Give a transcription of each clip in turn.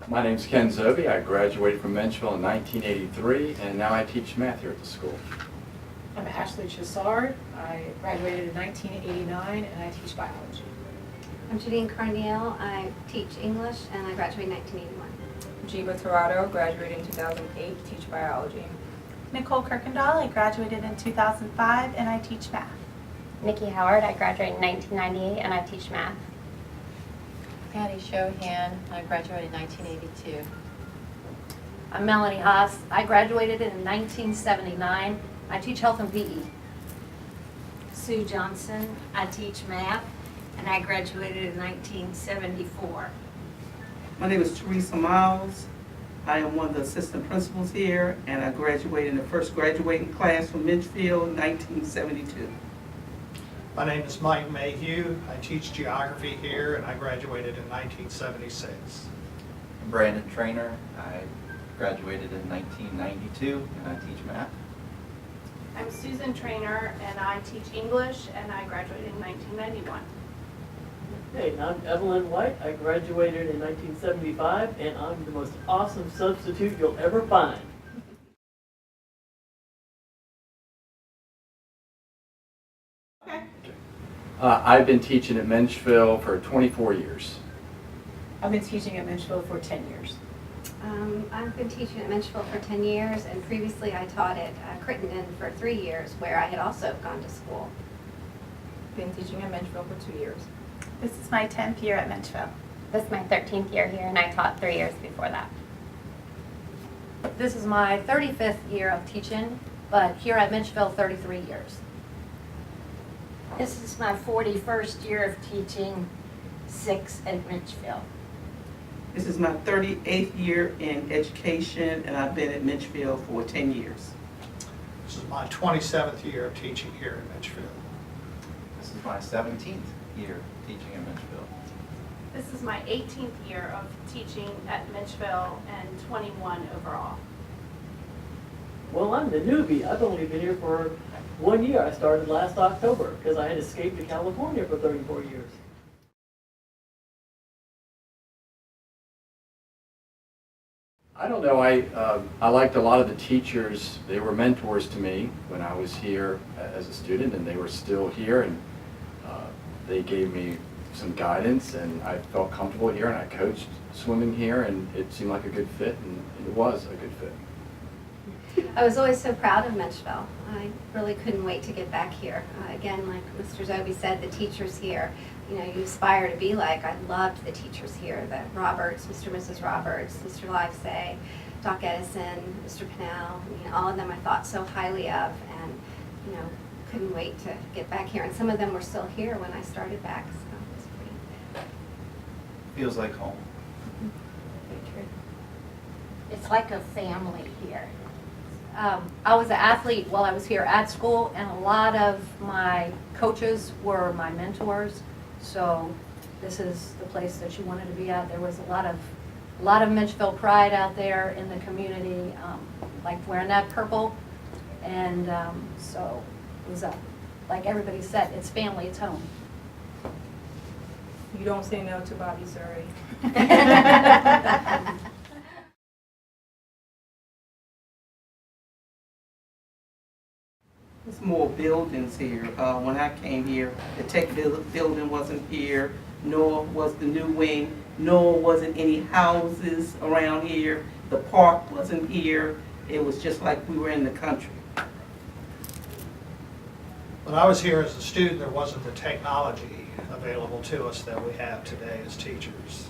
My name's Ken Zobie. I graduated from Menchville in 1983, and now I teach math here at the school. I'm Ashley Chassard. I graduated in 1989 and I teach biology. I'm Janine Carneal. I teach English and I graduated in 1981. Jiba Torado, graduated in 2008, teach biology. Nicole Kirkendall, I graduated in 2005 and I teach math. Nikki Howard, I graduated in 1998 and I teach math. Patty Shohan, I graduated in 1982. I'm Melanie Haas. I graduated in 1979. I teach health and PE. Sue Johnson, I teach math, and I graduated in 1974. My name is Teresa Miles. I am one of the assistant principals here, and I graduated in the first graduating class from Menchville in 1972. My name is Mike Mayhew. I teach geography here, and I graduated in 1976. I'm Brandon Trainer. I graduated in 1992, and I teach math. I'm Susan Trainer and I teach English and I graduated in 1991. Hey, I'm Evelyn White. I graduated in 1975 and I'm the most awesome substitute you'll ever find. I've been teaching at Menchville for 24 years. I've been teaching at Menchville for 10 years. I've been teaching at Menchville for 10 years, and previously I taught at Crittenden for 3 years, where I had also gone to school. Been teaching at Menchville for 2 years. This is my 10th year at Menchville. This is my 13th year here and I taught 3 years before that. This is my 35th year of teaching, but here at Menchville, 33 years. This is my 41st year of teaching, 6 at Menchville. This is my 38th year in education, and I've been at Menchville for 10 years. This is my 27th year of teaching here in Menchville. This is my 17th year teaching in Menchville. This is my 18th year of teaching at Menchville and 21 overall. Well, I'm the newbie. I've only been here for 1 year. I started last October because I had escaped to California for 34 years. I don't know, I liked a lot of the teachers. They were mentors to me when I was here as a student, and they were still here, and they gave me some guidance, and I felt comfortable here, and I coached swimming here, and it seemed like a good fit, and it was a good fit. I was always so proud of Menchville. I really couldn't wait to get back here. Again, like Mr. Zobie said, the teachers here, you know, you aspire to be like. I loved the teachers here, the Roberts, Mr. and Mrs. Roberts, Mr. Livesay, Doc Edison, Mr. Pennell. I mean, all of them I thought so highly of, and, you know, couldn't wait to get back here. And some of them were still here when I started back, so it was pretty. Feels like home. It's like a family here. I was an athlete while I was here at school, and a lot of my coaches were my mentors. So this is the place that you wanted to be at. There was a lot of Menchville pride out there in the community, like wearing that purple. And so it was like everybody said, it's family, it's home. You don't say no to Bobby Surrey. There's more buildings here. When I came here, the tech building wasn't here, nor was the new wing, nor wasn't any houses around here. The park wasn't here. It was just like we were in the country. When I was here as a student, there wasn't the technology available to us that we have today as teachers.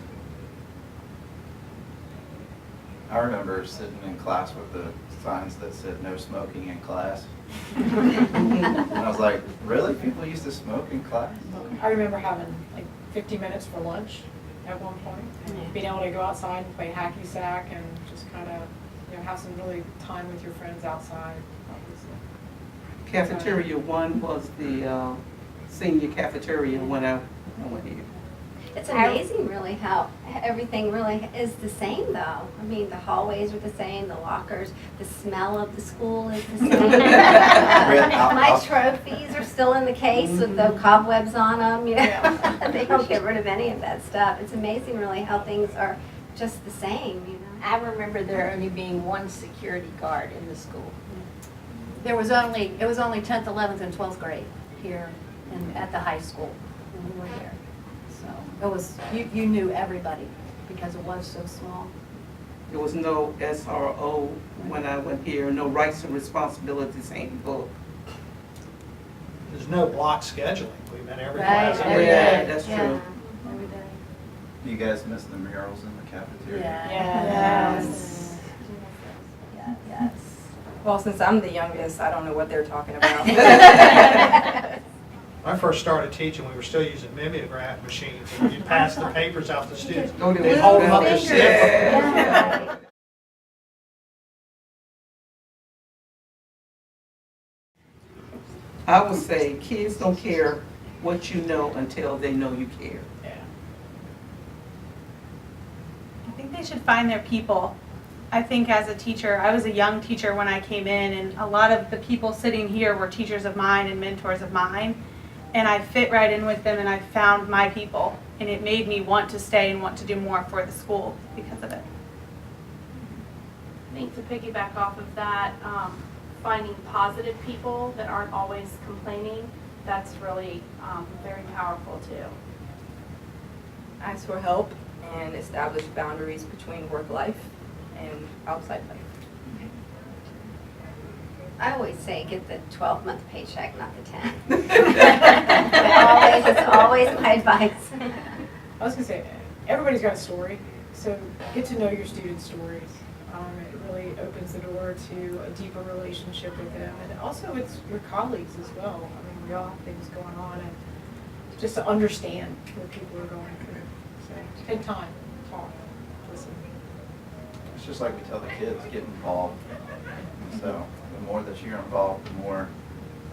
I remember sitting in class with the signs that said no smoking in class. And I was like, really? People used to smoke in class? I remember having like 50 minutes for lunch at one point, and being able to go outside and play hacky sack and just kind of, you know, have some really time with your friends outside. Cafeteria 1 was the senior cafeteria when I went here. It's amazing really how everything really is the same though. I mean, the hallways are the same, the lockers, the smell of the school is the same. My trophies are still in the case with the cobwebs on them, you know. They don't get rid of any of that stuff. It's amazing really how things are just the same, you know. I remember there only being one security guard in the school. It was only 10th, 11th, and 12th grade here at the high school when we were here. So it was, you knew everybody because it was so small. There was no SRO when I went here, no rights and responsibilities handbook. There's no block scheduling. We met every Right, class. every Yeah, day. that's Yeah, true. every day. You guys miss the murals in the cafeteria? Yes. Yeah, yes. Well, since I'm the youngest, I don't know what they're talking about. When I first started teaching, we were still using mimeograph machines, and you'd pass the papers out to students. Oh, They'd hold them up to fingers. sniff. Yeah. I would say kids don't care what you know until they know you care. I think they should find their people. I think as a teacher, I was a young teacher when I came in, and a lot of the people sitting here were teachers of mine and mentors of mine. And I fit right in with them, and I found my people. And it made me want to stay and want to do more for the school because of it. I think to piggyback off of that, finding positive people that aren't always complaining, that's really very powerful too. Ask for help and establish boundaries between work life and outside life. I always say get the 12-month paycheck, not the 10. It's always my advice. I was gonna say, everybody's got a story, so get to know your students' stories. It really opens the door to a deeper relationship with them, and also it's your colleagues as well. I mean, we all have things going on, and just to understand what people are going through. So take time, talk, listen. It's just like we tell the kids, get involved. So the more that you're involved, the more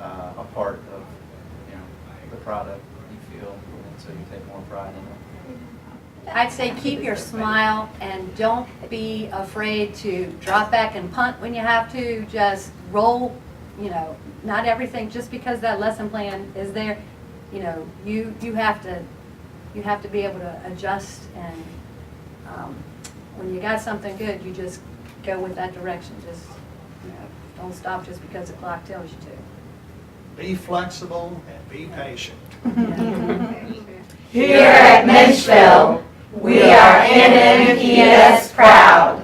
a part of, the product you feel, and so you take more pride in it. I'd say keep your smile and don't be afraid to drop back and punt when you have to. Just roll, not everything, just because that lesson plan is there, you have to be able to adjust, and when you got something good, you just go with that direction. Just, don't stop just because the clock tells you to. Be flexible and be patient. Here at Menchville, we are NMPS proud.